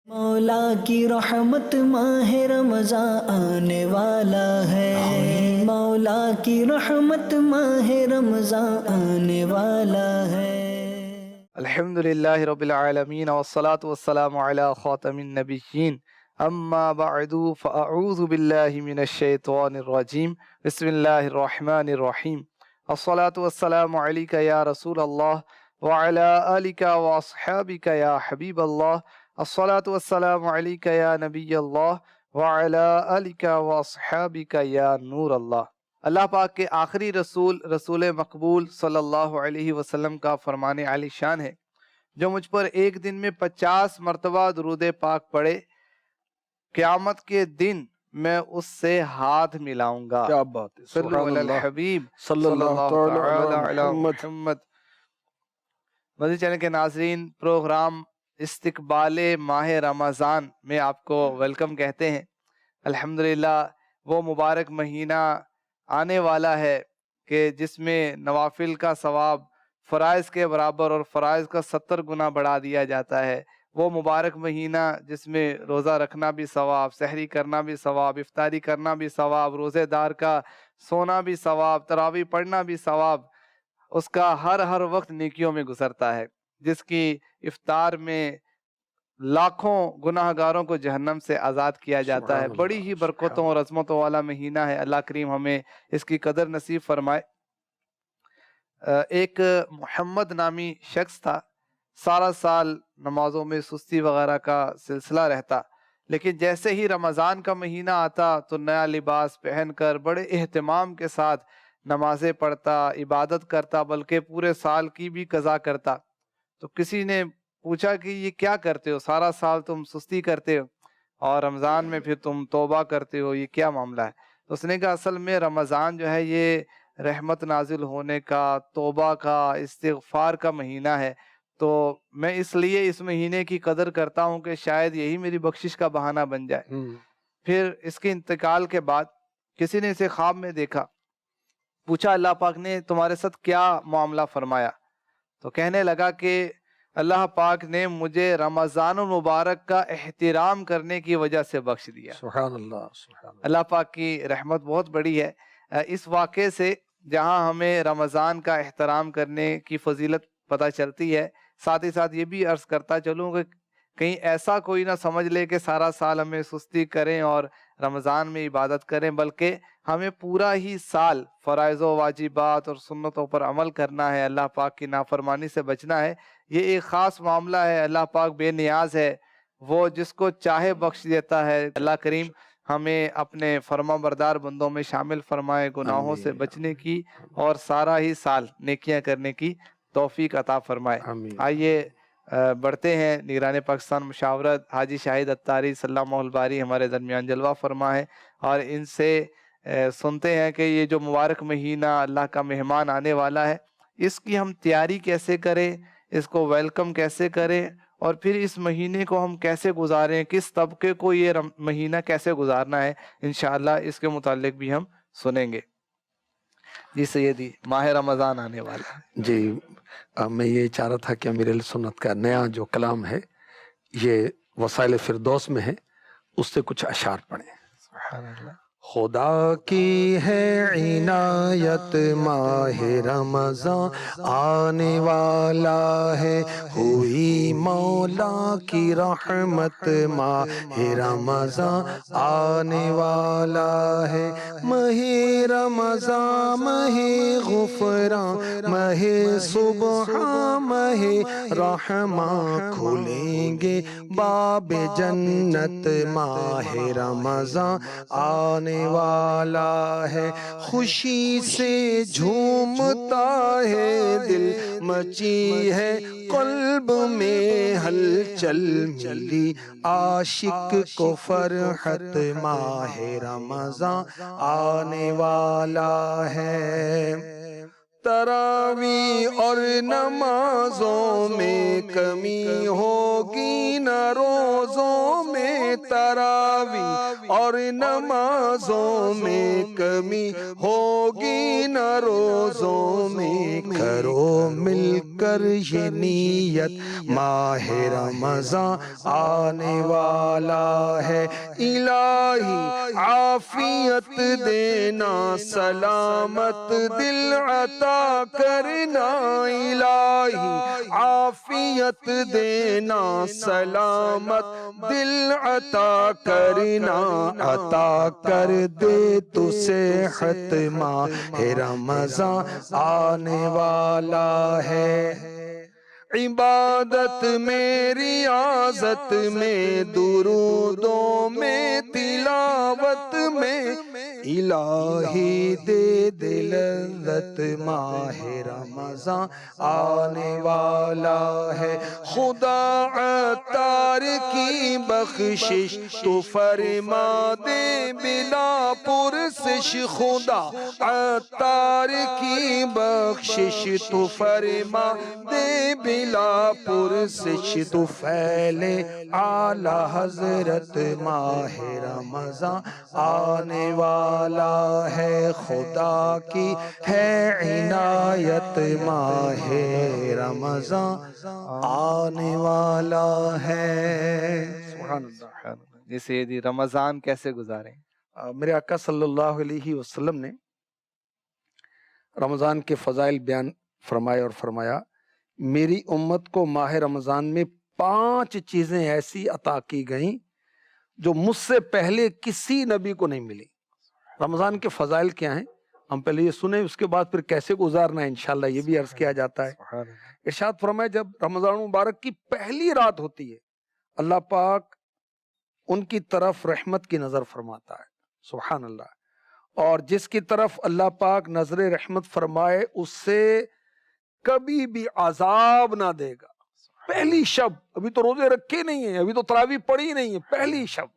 مولا کی رحمت ماہ رمضان آنے والا ہے، مولا کی رحمت ماہ رمضان آنے والا ہے۔ الحمدللہ رب العالمین والصلاة والسلام علی خاتم النبیین، اما بعد فاعوذ باللہ من الشیطان الرجیم، بسم اللہ الرحمن الرحیم۔ الصلاة والسلام علیک یا رسول اللہ وعلی آلک واصحابک یا حبیب اللہ، الصلاة والسلام علیک یا نبی اللہ وعلی آلک واصحابک یا نور اللہ۔ اللہ پاک کے آخری رسول مقبول صلی اللہ علیہ وسلم کا فرمان عالی شان ہے، جو مجھ پر ایک دن میں 50 مرتبہ درود پاک پڑھے، قیامت کے دن میں اس سے ہاتھ ملاؤں گا۔ کیا بات ہے، صلو علی الحبیب صلی اللہ تعالی علی محمد۔ مدنی چینل کے ناظرین، پروگرام استقبال ماہ رمضان میں آپ کو ویلکم کہتے ہیں۔ الحمدللہ وہ مبارک مہینہ آنے والا ہے کہ جس میں نوافل کا ثواب فرائض کے برابر اور فرائض کا 70 گنا بڑھا دیا جاتا ہے۔ وہ مبارک مہینہ جس میں روزہ رکھنا بھی ثواب، سحری کرنا بھی ثواب، افطاری کرنا بھی ثواب، روزے دار کا سونا بھی ثواب، تراویح پڑھنا بھی ثواب، اس کا ہر وقت نیکیوں میں گزرتا ہے، جس کی افطار میں لاکھوں گناہ گاروں کو جہنم سے آزاد کیا جاتا ہے۔ بڑی ہی برکتوں اور عظمتوں والا مہینہ ہے، اللہ کریم ہمیں اس کی قدر نصیب فرمائے۔ ایک محمد نامی شخص تھا، سارا سال نمازوں میں سستی وغیرہ کا سلسلہ رہتا، لیکن جیسے ہی رمضان کا مہینہ آتا تو نیا لباس پہن کر بڑے اہتمام کے ساتھ نمازیں پڑھتا، عبادت کرتا، بلکہ پورے سال کی بھی قضا کرتا۔ تو کسی نے پوچھا کہ یہ کیا کرتے ہو، سارا سال تم سستی کرتے ہو اور رمضان میں پھر تم توبہ کرتے ہو، یہ کیا معاملہ ہے؟ تو اس نے کہا اصل میں رمضان جو ہے یہ رحمت نازل ہونے کا، توبہ کا، استغفار کا مہینہ ہے، تو میں اس لیے اس مہینے کی قدر کرتا ہوں کہ شاید یہی میری بخشش کا بہانہ بن جائے۔ پھر اس کے انتقال کے بعد کسی نے اسے خواب میں دیکھا، پوچھا اللہ پاک نے تمہارے ساتھ کیا معاملہ فرمایا؟ تو کہنے لگا کہ اللہ پاک نے مجھے رمضان المبارک کا احترام کرنے کی وجہ سے بخش دیا۔ سبحان اللہ، سبحان اللہ۔ اللہ پاک کی رحمت بہت بڑی ہے۔ اس واقعے سے جہاں ہمیں رمضان کا احترام کرنے کی فضیلت پتہ چلتی ہے، ساتھ ہی ساتھ یہ بھی عرض کرتا چلوں کہ کہیں ایسا کوئی نہ سمجھ لے کہ سارا سال ہمیں سستی کریں اور رمضان میں عبادت کریں، بلکہ ہمیں پورا ہی سال فرائض و واجبات اور سنتوں پر عمل کرنا ہے، اللہ پاک کی نافرمانی سے بچنا ہے۔ یہ ایک خاص معاملہ ہے، اللہ پاک بے نیاز ہے، وہ جس کو چاہے بخش دیتا ہے۔ اللہ کریم ہمیں اپنے فرما بردار بندوں میں شامل فرمائے، گناہوں سے بچنے کی اور سارا ہی سال نیکیاں کرنے کی توفیق عطا فرمائے۔ آئیے بڑھتے ہیں، نگران پاکستان مشاورت حاجی شاہد اتاری صلی اللہ الباری ہمارے درمیان جلوہ فرما ہے، اور ان سے سنتے ہیں کہ یہ جو مبارک مہینہ اللہ کا مہمان آنے والا ہے، اس کی ہم تیاری کیسے کریں، اس کو ویلکم کیسے کریں، اور پھر اس مہینے کو ہم کیسے گزاریں، کس طبقے کو یہ مہینہ کیسے گزارنا ہے، انشاءاللہ اس کے متعلق بھی ہم سنیں گے۔ جی سیدی، ماہ رمضان آنے والا ہے۔ جی، میں یہ چاہ رہا تھا کہ میرے سنت کا نیا جو کلام ہے یہ وسائل فردوس میں ہے، اس سے کچھ اشعار پڑھیں۔ سبحان اللہ۔ خدا کی ہے عنایت، ماہ رمضان آنے والا ہے، ہوئی مولا کی رحمت، ماہ رمضان آنے والا ہے۔ ماہ رمضان ماہ غفران، ماہ سبحان، ماہ رحماں، کھلیں گے باب جنت، ماہ رمضان آنے والا ہے۔ خوشی سے جھومتا ہے دل، مچی ہے قلب میں ہلچل، ملی عاشق کو فرحت، ماہ رمضان آنے والا ہے۔ تراویح اور نمازوں میں کمی ہوگی نہ روزوں میں، تراویح اور نمازوں میں کمی ہوگی نہ روزوں میں، کرو مل کر یہ نیت ماہ رمضان آنے والا ہے، الہی عافیت دینا سلامت دل عطا کرنا، الہی عافیت دینا سلامت دل عطا کرنا، عطا کر دے تو صحت ماہ رمضان آنے والا ہے، عبادت میں ریاضت میں درودوں میں تلاوت میں، الہی دے دے لذت ماہ رمضان آنے والا ہے، خدا عطار کی بخشش تو فرما دے بلا پرسش، خدا عطار کی بخشش تو فرما دے بلا پرسش، تو پھیلے اعلی حضرت ماہ رمضان آنے والا ہے، خدا کی ہے عنایت ماہ رمضان آنے والا ہے۔ سبحان اللہ۔ سبحان اللہ۔ جی سیدی، رمضان کیسے گزاریں؟ میرے آقا صلی اللہ علیہ وسلم نے رمضان کے فضائل بیان فرمائے اور فرمایا میری امت کو ماہ رمضان میں 5 چیزیں ایسی عطا کی گئیں جو مجھ سے پہلے کسی نبی کو نہیں ملی۔ رمضان کے فضائل کیا ہیں ہم پہلے یہ سنیں، اس کے بعد پھر کیسے گزارنا ہے انشاءاللہ یہ بھی عرض کیا جاتا ہے۔ ارشاد فرمایا جب رمضان مبارک کی پہلی رات ہوتی ہے اللہ پاک ان کی طرف رحمت کی نظر فرماتا ہے، سبحان اللہ، اور جس کی طرف اللہ پاک نظر رحمت فرمائے اس سے کبھی بھی عذاب نہ دے گا۔ پہلی شب، ابھی تو روزے رکھے نہیں ہیں، ابھی تو تراویح پڑھی نہیں ہے، پہلی شب،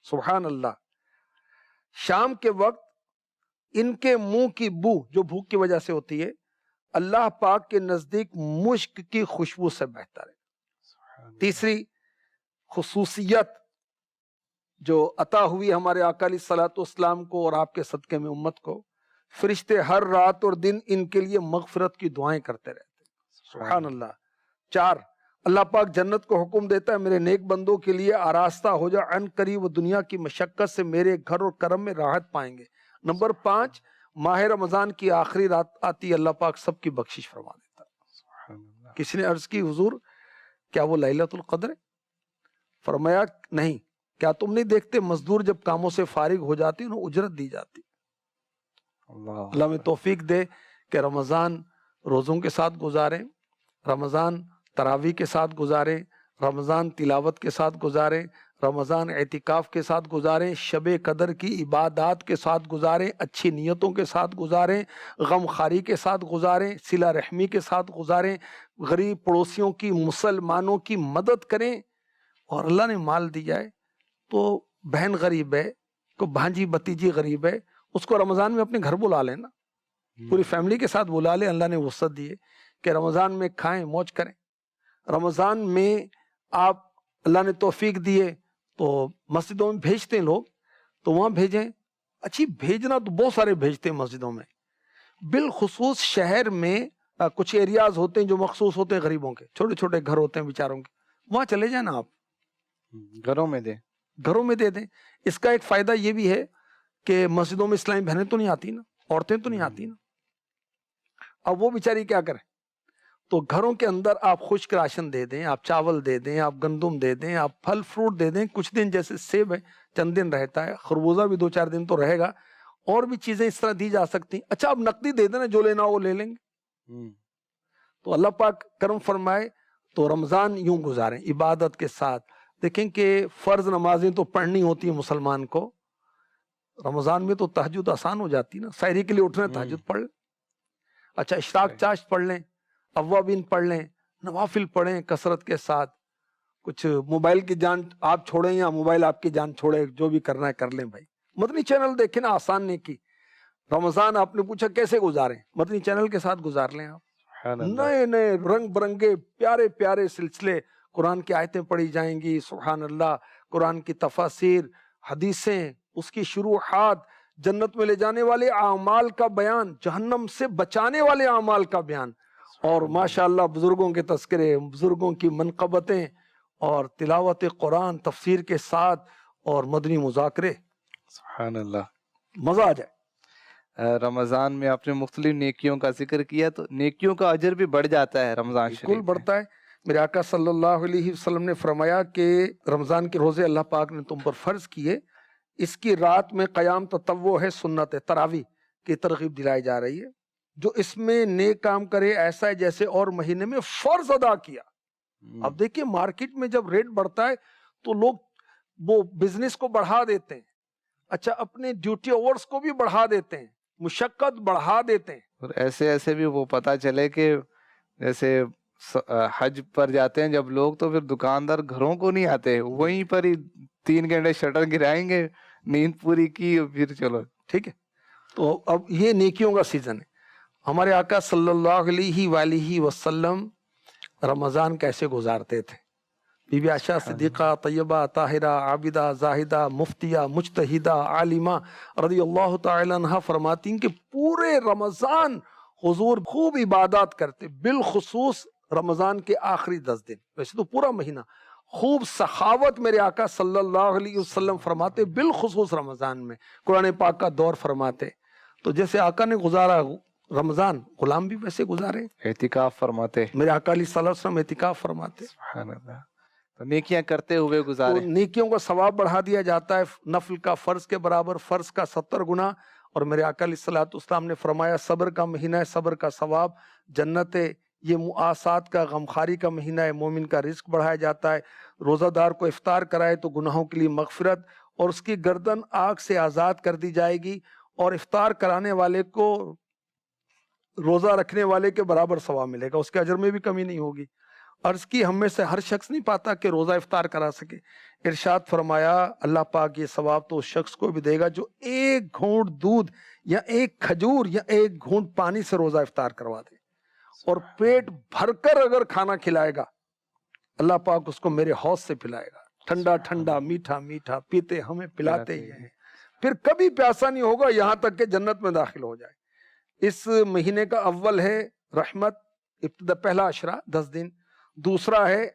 سبحان اللہ، شام کے وقت ان کے منہ کی بو جو بھوک کی وجہ سے ہوتی ہے اللہ پاک کے نزدیک مشک کی خوشبو سے بہتر ہے۔ تیسری خصوصیت جو عطا ہوئی ہمارے آقا علیہ الصلوۃ والسلام کو اور آپ کے صدقے میں امت کو، فرشتے ہر رات اور دن ان کے لیے مغفرت کی دعائیں کرتے رہتے ہیں، سبحان اللہ۔ 4، اللہ پاک جنت کو حکم دیتا ہے میرے نیک بندوں کے لیے آراستہ ہو جا، عن قریب و دنیا کی مشقت سے میرے گھر اور کرم میں راحت پائیں گے۔ نمبر 5، ماہ رمضان کی آخری رات آتی اللہ پاک سب کی بخشش فرما دیتا ہے۔ کسی نے عرض کی حضور کیا وہ لیلۃ القدر ہے؟ فرمایا نہیں، کیا تم نہیں دیکھتے مزدور جب کاموں سے فارغ ہو جاتے انہیں اجرت دی جاتی۔ اللہ میں توفیق دے کہ رمضان روزوں کے ساتھ گزاریں، رمضان تراویح کے ساتھ گزاریں، رمضان تلاوت کے ساتھ گزاریں، رمضان اعتکاف کے ساتھ گزاریں، شب قدر کی عبادات کے ساتھ گزاریں، اچھی نیتوں کے ساتھ گزاریں، غم خاری کے ساتھ گزاریں، صلہ رحمی کے ساتھ گزاریں، غریب پڑوسیوں کی مسلمانوں کی مدد کریں، اور اللہ نے مال دیا ہے تو بہن غریب ہے، کو بھانجی بتیجی غریب ہے، اس کو رمضان میں اپنے گھر بلا لینا، پوری فیملی کے ساتھ بلا لے، اللہ نے وسعت دی ہے کہ رمضان میں کھائیں موج کریں۔ رمضان میں آپ اللہ نے توفیق دیے تو مسجدوں میں بھیجتے ہیں لوگ تو وہاں بھیجیں، اچھی بھیجنا تو بہت سارے بھیجتے ہیں مسجدوں میں، بالخصوص شہر میں کچھ ایریاز ہوتے ہیں جو مخصوص ہوتے ہیں غریبوں کے، چھوٹے چھوٹے گھر ہوتے ہیں بیچاروں کے، وہاں چلے جائیں نا آپ، گھروں میں دیں، گھروں میں دے دیں۔ اس کا ایک فائدہ یہ بھی ہے کہ مسجدوں میں اسلامی بہنیں تو نہیں آتی نا، عورتیں تو نہیں آتی نا، اب وہ بیچاری کیا کریں، تو گھروں کے اندر آپ خشک راشن دے دیں، آپ چاول دے دیں، آپ گندم دے دیں، آپ پھل فروٹ دے دیں، کچھ دن جیسے سیب ہے چند دن رہتا ہے، خربوزہ بھی 2-4 دن تو رہے گا، اور بھی چیزیں اس طرح دی جا سکتی ہیں۔ اچھا آپ نقدی دے دینا، جو لینا وہ لے لیں گے، تو اللہ پاک کرم فرمائے۔ تو رمضان یوں گزاریں عبادت کے ساتھ۔ دیکھیں کہ فرض نمازیں تو پڑھنی ہوتی ہیں مسلمان کو، رمضان میں تو تہجد آسان ہو جاتی نا، سحری کے لیے اٹھنا تہجد پڑھ لیں، اچھا اشراق چاشت پڑھ لیں، اوابین پڑھ لیں، نوافل پڑھیں کثرت کے ساتھ، کچھ موبائل کی جان آپ چھوڑیں یا موبائل آپ کی جان چھوڑے، جو بھی کرنا ہے کر لیں بھائی۔ مدنی چینل دیکھیں نا، آسان نہیں کی رمضان آپ نے پوچھا کیسے گزاریں، مدنی چینل کے ساتھ گزار لیں آپ، نئے نئے رنگ برنگے پیارے پیارے سلسلے، قرآن کی آیتیں پڑھی جائیں گی، سبحان اللہ، قرآن کی تفاسیر، حدیثیں، اس کی شروحات، جنت میں لے جانے والے اعمال کا بیان، جہنم سے بچانے والے اعمال کا بیان، اور ماشاءاللہ بزرگوں کے تذکرے، بزرگوں کی منقبتیں اور تلاوت قرآن تفسیر کے ساتھ اور مدنی مذاکرے، سبحان اللہ. مزہ آ جائے. رمضان میں آپ نے مختلف نیکیوں کا ذکر کیا، تو نیکیوں کا اجر بھی بڑھ جاتا ہے رمضان شریف بالکل میں. بڑھتا ہے. میرے آقا صلی اللہ علیہ وسلم نے فرمایا کہ رمضان کے روزے اللہ پاک نے تم پر فرض کیے، اس کی رات میں قیام تطوع ہے، سنت ہے، تراویح کی ترغیب دلائی جا رہی ہے. جو اس میں نیک کام کرے ایسا ہے جیسے اور مہینے میں فرض ادا کیا. اب دیکھیے مارکیٹ میں جب ریٹ بڑھتا ہے تو لوگ وہ بزنس کو بڑھا دیتے ہیں، اچھا اپنے ڈیوٹی آورز کو بھی بڑھا دیتے ہیں، مشقت بڑھا دیتے ہیں. اور ایسے بھی وہ پتہ چلے کہ جیسے حج پر جاتے ہیں جب لوگ، تو پھر دکاندار گھروں کو نہیں آتے، وہیں پر ہی 3 گھنٹے شٹر گرائیں گے، نیند پوری کی اور پھر چلو. ٹھیک ہے. تو اب یہ نیکیوں کا سیزن ہے. ہمارے آقا صلی اللہ علیہ وآلہ وسلم رمضان کیسے گزارتے تھے؟ بی بی عائشہ صدیقہ طیبہ طاہرہ عابدہ زاہدہ مفتیہ مجتہدہ عالمہ رضی اللہ تعالی عنہ فرماتی ہیں کہ پورے رمضان حضور خوب عبادات کرتے، بالخصوص رمضان کے آخری 10 دن. ویسے تو پورا مہینہ خوب سخاوت میرے آقا صلی اللہ علیہ وسلم فرماتے، بالخصوص رمضان میں قرآن پاک کا دور فرماتے. تو جیسے آقا نے گزارا رمضان، غلام بھی ویسے گزارے، اعتکاف فرماتے. میرے آقا علیہ الصلوۃ والسلام اعتکاف فرماتے. سبحان اللہ. تو نیکیاں کرتے ہوئے تو گزارے. نیکیوں کا ثواب بڑھا دیا جاتا ہے، نفل کا فرض کے برابر، فرض کا 70 گنا. اور میرے آقا علیہ الصلوۃ والسلام نے فرمایا صبر کا مہینہ ہے، صبر کا ثواب جنت ہے. یہ مؤاسات کا غمخاری کا مہینہ ہے، مومن کا رزق بڑھایا جاتا ہے. روزہ دار کو افطار کرائے تو گناہوں کے لیے مغفرت، اور اس کی گردن آگ سے آزاد کر دی جائے گی. اور افطار کرانے والے کو روزہ رکھنے والے کے برابر ثواب ملے گا، اس کے اجر میں بھی کمی نہیں ہوگی. عرض کی ہم میں سے ہر شخص نہیں پاتا کہ روزہ افطار کرا سکے. ارشاد فرمایا اللہ پاک یہ ثواب تو اس شخص کو بھی دے گا جو 1 گھونٹ دودھ یا 1 کھجور یا 1 گھونٹ پانی سے روزہ افطار کروا دے، اور پیٹ بھر کر اگر کھانا کھلائے گا اللہ پاک اس کو میرے حوض سے پلائے گا. ٹھنڈا ٹھنڈا میٹھا میٹھا پیتے ہمیں پلاتے ہی ہیں، پھر کبھی پیاسا نہیں ہوگا یہاں تک کہ جنت میں داخل ہو جائے. اس مہینے کا اول ہے رحمت، ابتدا پہلا عشرہ 10 دن، دوسرا ہے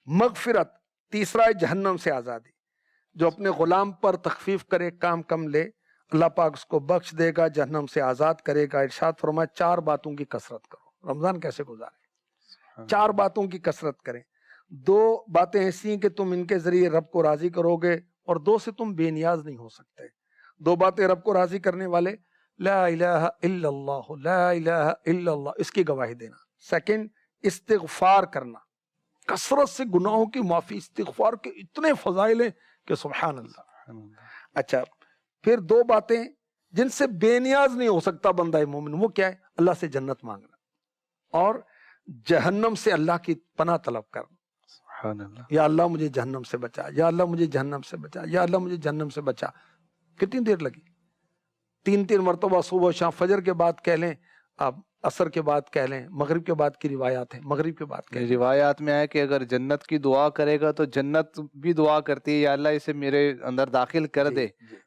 مغفرت، تیسرا ہے جہنم سے آزادی. جو اپنے غلام پر تخفیف کرے، کام کم لے، اللہ پاک اس کو بخش دے گا، جہنم سے آزاد کرے گا. ارشاد فرمایا 4 باتوں کی کثرت کرو. رمضان کیسے گزارے؟ 4 باتوں کی کثرت کریں. 2 باتیں ایسی ہیں کہ تم ان کے ذریعے رب کو راضی کرو گے، اور 2 سے تم بے نیاز نہیں ہو سکتے. 2 باتیں رب کو راضی کرنے والے، لا الہ الا اللہ، لا الہ الا اللہ، اس کی گواہی دینا. سیکنڈ، استغفار کرنا، کثرت سے گناہوں کی معافی. استغفار کے اتنے فضائل ہیں کہ سبحان اللہ. اچھا، پھر 2 باتیں جن سے بے نیاز نہیں ہو سکتا بندہ مومن، وہ کیا ہے؟ اللہ سے جنت مانگنا اور جہنم سے اللہ کی پناہ طلب کرنا. سبحان اللہ. یا اللہ مجھے جہنم سے بچا، یا اللہ مجھے جہنم سے بچا، یا اللہ مجھے جہنم سے بچا. کتنی دیر لگی؟ 3 مرتبہ صبح شام، فجر کے بعد کہہ لیں آپ، عصر کے بعد کہہ لیں، مغرب کے بعد کی روایات ہیں، مغرب کے بعد کہہ لیں. روایات میں ہے کہ اگر جنت کی دعا کرے گا تو جنت بھی دعا کرتی ہے، یا اللہ اسے میرے اندر داخل کر دے.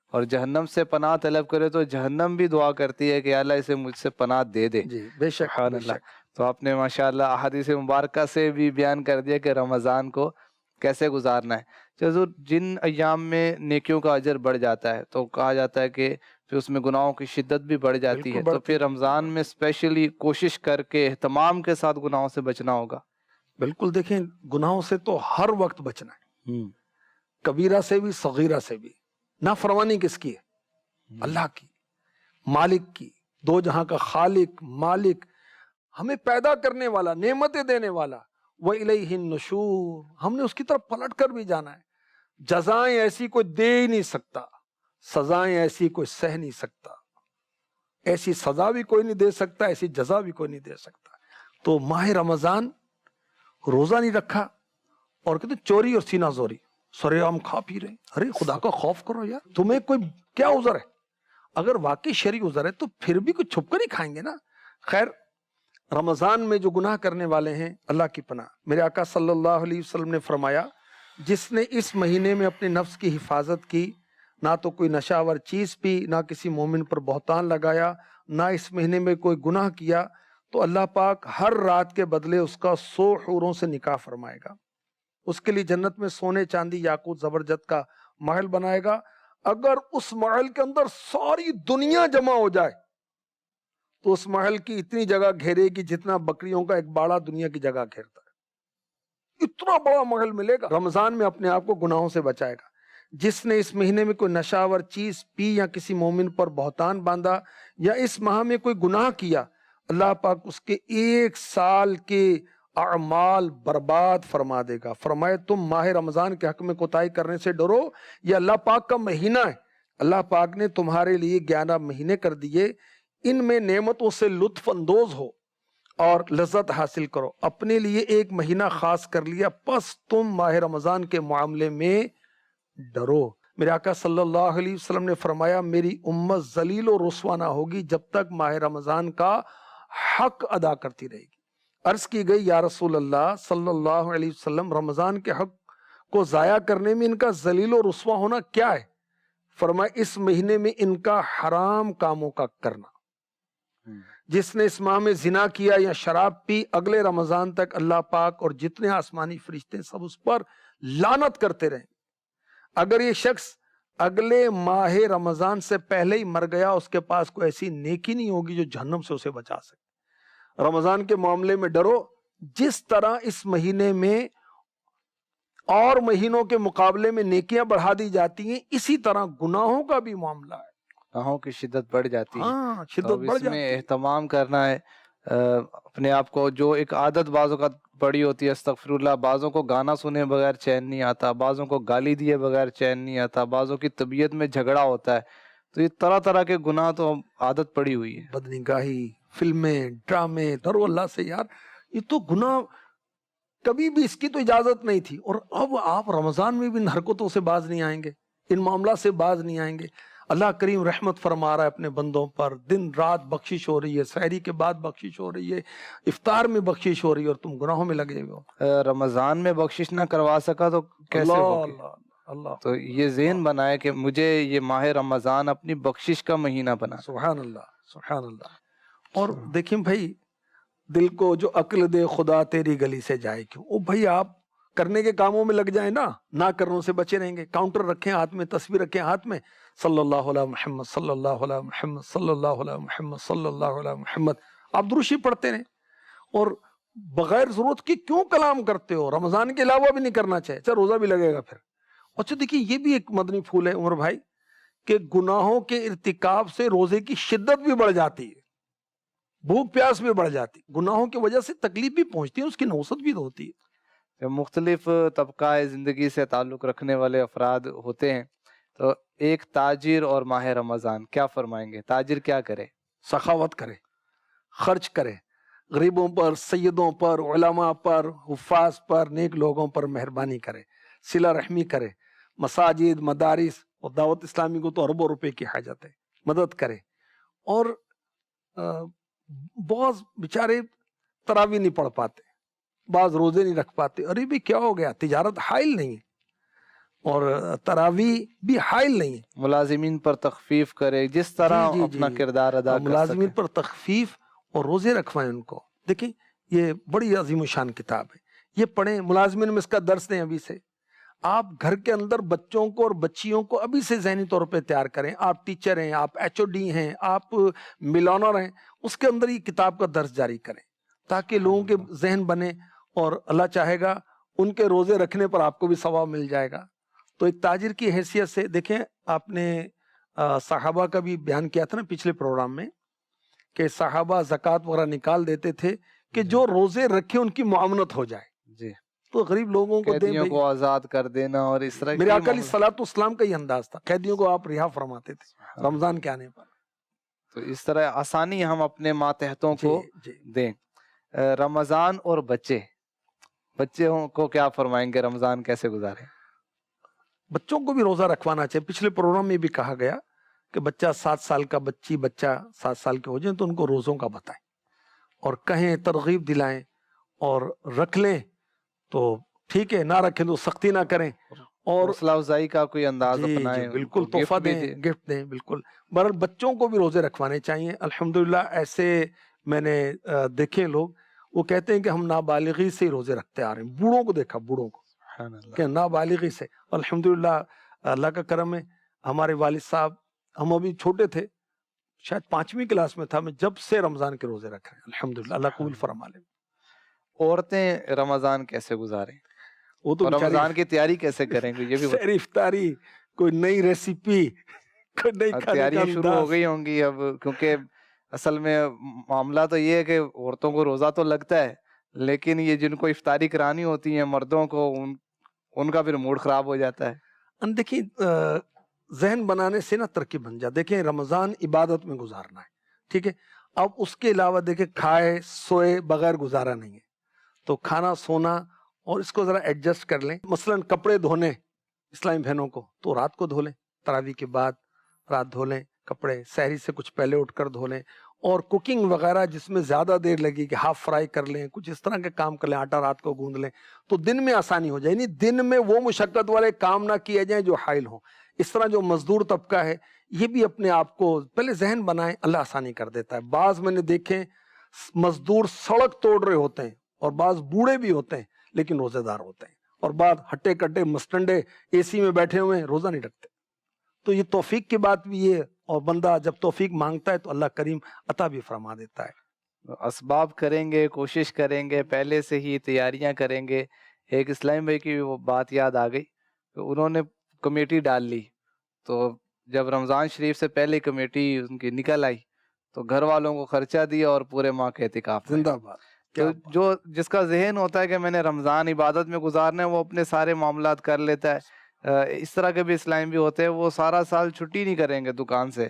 اور جہنم سے پناہ طلب کرے تو جہنم بھی دعا کرتی ہے کہ یا اللہ اسے مجھ سے پناہ دے دے. جی بے شک. سبحان اللہ. تو آپ نے ماشاءاللہ احادیث مبارکہ سے بھی بیان کر دیا کہ رمضان کو کیسے گزارنا ہے. حضور، جن ایام میں نیکیوں کا اجر بڑھ جاتا ہے تو کہا جاتا ہے کہ پھر اس میں گناہوں کی شدت بھی بڑھ جاتی ہے، تو پھر رمضان میں اسپیشلی کوشش کر کے اہتمام کے ساتھ گناہوں سے بچنا ہوگا. بالکل. دیکھیں گناہوں سے تو ہر وقت بچنا ہے، کبیرہ سے بھی صغیرہ سے بھی. نافرمانی کس کی ہے؟ اللہ کی، مالک کی، 2 جہاں کا خالق، مالک، ہمیں پیدا کرنے والا، نعمتیں دینے والا. وَإِلَيْهِ النُّشُورُ، ہم نے اس کی طرف پلٹ کر بھی جانا ہے. جزائیں ایسی کوئی دے ہی نہیں سکتا، سزائیں ایسی کوئی سہ نہیں سکتا. ایسی سزا بھی کوئی نہیں دے سکتا، ایسی جزا بھی کوئی نہیں دے سکتا. تو ماہ رمضان روزہ نہیں رکھا اور کہتے چوری اور سینہ زوری، سرے عام کھا پی رہے. ارے خدا کا خوف کرو یار، تمہیں کوئی کیا عذر ہے؟ اگر واقعی شرعی عذر ہے تو پھر بھی کچھ چھپ کر ہی کھائیں گے نا. خیر، رمضان میں جو گناہ کرنے والے ہیں اللہ کی پناہ. میرے آقا صلی اللہ علیہ وسلم نے فرمایا جس نے اس مہینے میں اپنے نفس کی حفاظت کی، نہ تو کوئی نشہ ور چیز پی، نہ کسی مومن پر بہتان لگایا، نہ اس مہینے میں کوئی گناہ کیا، تو اللہ پاک ہر رات کے بدلے اس کا 100 حوروں سے نکاح فرمائے گا. اس کے لیے جنت میں سونے چاندی یاقوت زبرجد کا محل بنائے گا. اگر اس محل کے اندر ساری دنیا جمع ہو جائے تو اس محل کی اتنی جگہ گھیرے گی جتنا بکریوں کا ایک باڑا دنیا کی جگہ گھیرتا ہے. اتنا بڑا محل ملے گا. رمضان میں اپنے آپ کو گناہوں سے بچائے گا. جس نے اس مہینے میں کوئی نشاور چیز پی یا کسی مومن پر بہتان باندھا یا اس ماہ میں کوئی گناہ کیا، اللہ پاک اس کے 1 سال کے اعمال برباد فرما دے گا. فرمائے تم ماہ رمضان کے حق میں کوتاہی کرنے سے ڈرو، یہ اللہ پاک کا مہینہ ہے. اللہ پاک نے تمہارے لیے 11 مہینے کر دیے، ان میں نعمتوں سے لطف اندوز ہو اور لذت حاصل کرو. اپنے لیے ایک مہینہ خاص کر لیا، پس تم ماہ رمضان کے معاملے میں ڈرو. میرے آقا صلی اللہ علیہ وسلم نے فرمایا میری امت ذلیل و رسوا نہ ہوگی جب تک ماہ رمضان کا حق ادا کرتی رہے گی. عرض کی گئی یا رسول اللہ صلی اللہ علیہ وسلم، رمضان کے حق کو ضائع کرنے میں ان کا ذلیل و رسوا ہونا کیا ہے؟ فرمایا اس مہینے میں ان کا حرام کاموں کا کرنا. جس نے اس ماہ میں زنا کیا یا شراب پی، اگلے رمضان تک اللہ پاک اور جتنے آسمانی فرشتے سب اس پر لعنت کرتے رہیں. اگر یہ شخص اگلے ماہ رمضان سے پہلے ہی مر گیا، اس کے پاس کوئی ایسی نیکی نہیں ہوگی جو جہنم سے اسے بچا سکے. رمضان کے معاملے میں ڈرو. جس طرح اس مہینے میں اور مہینوں کے مقابلے میں نیکیاں بڑھا دی جاتی ہیں، اسی طرح گناہوں کا بھی معاملہ ہے. گناہوں کی شدت بڑھ جاتی ہے. ہاں، تو شدت بڑھ اس میں جاتی ہے. اہتمام کرنا ہے اپنے آپ کو. جو ایک عادت بعضوں کا بڑی ہوتی ہے، استغفر اللہ، بعضوں کو گانا سنے بغیر چین نہیں آتا، بعضوں کو گالی دیے بغیر چین نہیں آتا، بعضوں کی طبیعت میں جھگڑا ہوتا ہے. تو یہ طرح طرح کے گناہ تو عادت پڑی ہوئی ہے. بدنگاہی، فلمیں، ڈرامے، ڈرو اللہ سے یار. یہ تو گناہ کبھی بھی اس کی تو اجازت نہیں تھی، اور اب آپ رمضان میں بھی ان حرکتوں سے باز نہیں آئیں گے، ان معاملات سے باز نہیں آئیں گے. اللہ کریم رحمت فرما رہا ہے اپنے بندوں پر. دن رات بخشش ہو رہی ہے، سحری کے بعد بخشش ہو رہی ہے، افطار میں بخشش ہو رہی ہے، اور تم گناہوں میں لگے ہوئے ہو. رمضان میں بخشش نہ کروا سکا تو کیسے اللہ ہوگی؟ اللہ اللہ. تو یہ ذہن بنائے کہ مجھے یہ ماہ رمضان اپنی بخشش کا مہینہ بنا. سبحان اللہ سبحان اللہ. اور دیکھیں بھائی، دل کو جو عقل دے خدا تیری گلی سے جائے کیوں. او بھائی آپ کرنے کے کاموں میں لگ جائیں نا، نہ کرنوں سے بچے رہیں گے. کاؤنٹر رکھیں ہاتھ میں، تصویر رکھیں ہاتھ میں، صلی اللہ علیہ محمد صلی اللہ علیہ محمد صلی اللہ علیہ محمد صلی اللہ علیہ محمد. آپ دروشی پڑھتے رہیں. اور بغیر ضرورت کی کیوں کلام کرتے ہو؟ رمضان کے علاوہ بھی نہیں کرنا چاہیے. اچھا روزہ بھی لگے گا پھر. اچھا دیکھیے یہ بھی ایک مدنی پھول ہے عمر بھائی، کہ گناہوں کے ارتکاب سے روزے کی شدت بھی بڑھ جاتی ہے، بھوک پیاس بھی بڑھ جاتی. گناہوں کی وجہ سے تکلیف بھی پہنچتی ہے، اس کی نوسط بھی ہوتی ہے. مختلف طبقہ زندگی سے تعلق رکھنے والے افراد ہوتے ہیں. تو ایک تاجر اور ماہ رمضان کیا فرمائیں گے؟ تاجر کیا کرے؟ سخاوت کرے، خرچ کرے، غریبوں پر، سیدوں پر، علماء پر، حفاظ پر، نیک لوگوں پر مہربانی کرے، صلہ رحمی کرے، مساجد، مدارس اور دعوت اسلامی کو تو اربوں روپے کی حاجت ہے، مدد کرے. اور بعض بیچارے تراویح نہیں پڑھ پاتے، بعض روزے نہیں رکھ پاتے. ارے بھی کیا ہو گیا؟ تجارت حائل نہیں ہے اور تراویح بھی حائل نہیں ہے. ملازمین پر تخفیف کرے، جس طرح اپنا کردار ادا کر سکے. ملازمین پر تخفیف اور روزے رکھوائیں ان کو. دیکھیں یہ بڑی عظیم الشان کتاب ہے، یہ پڑھیں. ملازمین میں اس کا درس دیں ابھی سے. آپ گھر کے اندر بچوں کو اور بچیوں کو ابھی سے ذہنی طور پہ تیار کریں. آپ ٹیچر ہیں، آپ ایچ او ڈی ہیں، آپ ملانر ہیں، اس کے اندر یہ کتاب کا درس جاری کریں تاکہ لوگوں کے ذہن بنے، اور اللہ چاہے گا ان کے روزے رکھنے پر آپ کو بھی ثواب مل جائے گا. تو ایک تاجر کی حیثیت سے دیکھیں، آپ نے صحابہ کا بھی بیان کیا تھا نا پچھلے پروگرام میں، کہ صحابہ زکوٰۃ وغیرہ نکال دیتے تھے کہ جو روزے رکھے ان کی معاونت ہو جائے. جی. تو غریب لوگوں کو دیں. قیدیوں کو آزاد کر دینا، اور اس طرح میرے آقا علیہ الصلوۃ والسلام کا یہ انداز تھا، قیدیوں کو آپ رہا فرماتے تھے رمضان کے آنے پر. تو اس طرح آسانی ہم اپنے ماتحتوں کو دیں. رمضان اور بچوں کو کیا فرمائیں گے؟ رمضان کیسے گزاریں؟ بچوں کو بھی روزہ رکھوانا چاہیے. پچھلے پروگرام میں بھی کہا گیا کہ بچہ 7 سال کا، بچہ 7 سال کے ہو جائیں تو ان کو روزوں کا بتائیں اور کہیں، ترغیب دلائیں، اور رکھ لیں تو ٹھیک ہے، نہ رکھیں تو سختی نہ کریں. اور حوصلہ افزائی کا کوئی انداز اپنائیں. بالکل تحفہ دیں، گفٹ دیں. بالکل. بہرحال بچوں کو بھی روزے رکھوانے چاہیے. الحمدللہ ایسے میں نے دیکھے لوگ وہ کہتے ہیں کہ ہم نابالغی سے ہی روزے رکھتے آ رہے ہیں، بوڑھوں کو دیکھا، بوڑھوں کو سبحان اللہ۔ کہ نابالغی سے۔ الحمدللہ اللہ کا کرم ہے، ہمارے والد صاحب، ہم ابھی چھوٹے تھے، شاید 5ویں کلاس میں تھا میں، جب سے رمضان کے روزے رکھ رہے ہیں الحمدللہ، اللہ قبول فرما لے۔ عورتیں رمضان کیسے گزاریں وہ تو اور بیچاری رمضان کی تیاری کیسے کریں گے یہ بھی سحری افطاری، کوئی نئی ریسیپی، کوئی نئی کھانے کا تیاریاں شروع ہو انداز۔ گئی ہوں گی اب، کیونکہ اصل میں معاملہ تو یہ ہے کہ عورتوں کو روزہ تو لگتا ہے، لیکن یہ جن کو افطاری کرانی ہوتی ہے مردوں کو، ان کا پھر موڈ خراب ہو جاتا ہے۔ دیکھیں ذہن بنانے سے نا ترکیب بن جائے۔ دیکھیں رمضان عبادت میں گزارنا ہے، ٹھیک ہے، اب اس کے علاوہ دیکھیں کھائے سوئے بغیر گزارا نہیں ہے، تو کھانا سونا اور اس کو ذرا ایڈجسٹ کر لیں۔ مثلا کپڑے دھونے اسلامی بہنوں کو تو رات کو دھو لیں، تراویح کے بعد رات دھو لیں کپڑے، سحری سے کچھ پہلے اٹھ کر دھو لیں، اور کوکنگ وغیرہ جس میں زیادہ دیر لگی کہ ہاف فرائی کر لیں، کچھ اس طرح کے کام کر لیں، آٹا رات کو گوندھ لیں، تو دن میں آسانی ہو جائے، یعنی دن میں وہ مشقت والے کام نہ کیے جائیں جو حائل ہوں۔ اس طرح جو مزدور طبقہ ہے یہ بھی اپنے آپ کو پہلے ذہن بنائیں، اللہ آسانی کر دیتا ہے۔ بعض میں نے دیکھے مزدور سڑک توڑ رہے ہوتے ہیں، اور بعض بوڑھے بھی ہوتے ہیں لیکن روزے دار ہوتے ہیں، اور بعض ہٹے کٹے مسٹنڈے اے سی میں بیٹھے ہوئے ہیں، روزہ نہیں رکھتے۔ تو یہ توفیق کی بات بھی ہے، اور بندہ جب توفیق مانگتا ہے تو اللہ کریم عطا بھی فرما دیتا ہے۔ اسباب کریں گے، کوشش کریں گے، پہلے سے ہی تیاریاں کریں گے۔ ایک اسلام بھائی کی وہ بات یاد آ گئی کہ انہوں نے کمیٹی ڈال لی، تو جب رمضان شریف سے پہلے کمیٹی ان کی نکل آئی تو گھر والوں کو خرچہ دیا اور پورے ماہ کے اعتکاف میں۔ زندہ باد۔ تو جو جس کا ذہن ہوتا ہے کہ میں نے رمضان عبادت میں گزارنا ہے، وہ اپنے سارے معاملات کر لیتا ہے۔ اس طرح کے بھی اسلام بھی ہوتے ہیں، وہ سارا سال چھٹی نہیں کریں گے دکان سے،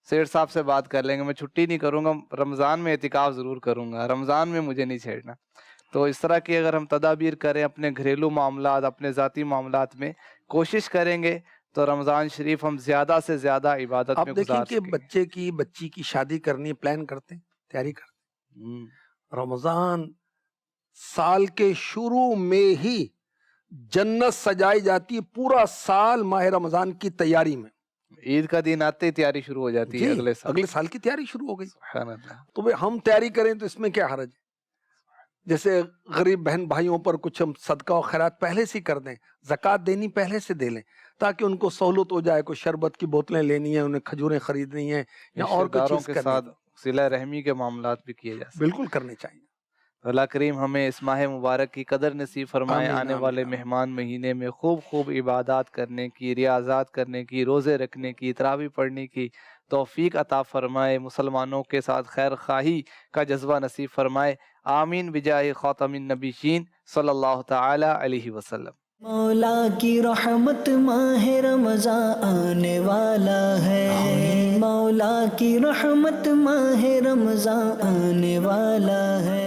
سیٹھ صاحب سے بات کر لیں گے میں چھٹی نہیں کروں گا، رمضان میں اعتکاف ضرور کروں گا، رمضان میں مجھے نہیں چھیڑنا۔ تو اس طرح کی اگر ہم تدابیر کریں اپنے گھریلو معاملات، اپنے ذاتی معاملات میں کوشش کریں گے تو رمضان شریف ہم زیادہ سے زیادہ عبادت آپ میں دیکھیں گزار کہ سکیں گے۔ بچے کی بچی کی شادی کرنی، پلان کرتے ہیں، تیاری کرتے ہیں۔ رمضان سال کے شروع میں ہی جنت سجائی جاتی ہے، پورا سال ماہ رمضان کی تیاری میں۔ عید کا دن آتے ہی تیاری شروع ہو جاتی ہے اگلے سال۔ اگلے سال کی تیاری شروع ہو گئی۔ سبحان اللہ۔ تو بھئی ہم تیاری کریں تو اس میں کیا حرج ہے؟ جیسے غریب بہن بھائیوں پر کچھ ہم صدقہ و خیرات پہلے سے کر دیں، زکوٰۃ دینی پہلے سے دے لیں تاکہ ان کو سہولت ہو جائے، کوئی شربت کی بوتلیں لینی ہیں، انہیں کھجوریں خریدنی ہیں، یا اور کوئی رشتہ داروں چیز کے کرنی ساتھ ہے، صلہ رحمی کے معاملات بھی کیے جا سکتے ہیں۔ بالکل کرنے چاہیے۔ اللہ کریم ہمیں اس ماہ مبارک کی قدر نصیب فرمائے، آمین، آنے آمین، والے آمین۔ مہمان مہینے میں خوب خوب عبادات کرنے کی، ریاضات کرنے کی، روزے رکھنے کی، تراویح پڑھنے کی توفیق عطا فرمائے، مسلمانوں کے ساتھ خیر خواہی کا جذبہ نصیب فرمائے، آمین بجائے خاتم النبیین صلی اللہ تعالی علیہ وسلم۔ مولا کی رحمت ماہ رمضان آنے والا ہے، مولا کی رحمت ماہ رمضان آنے والا ہے۔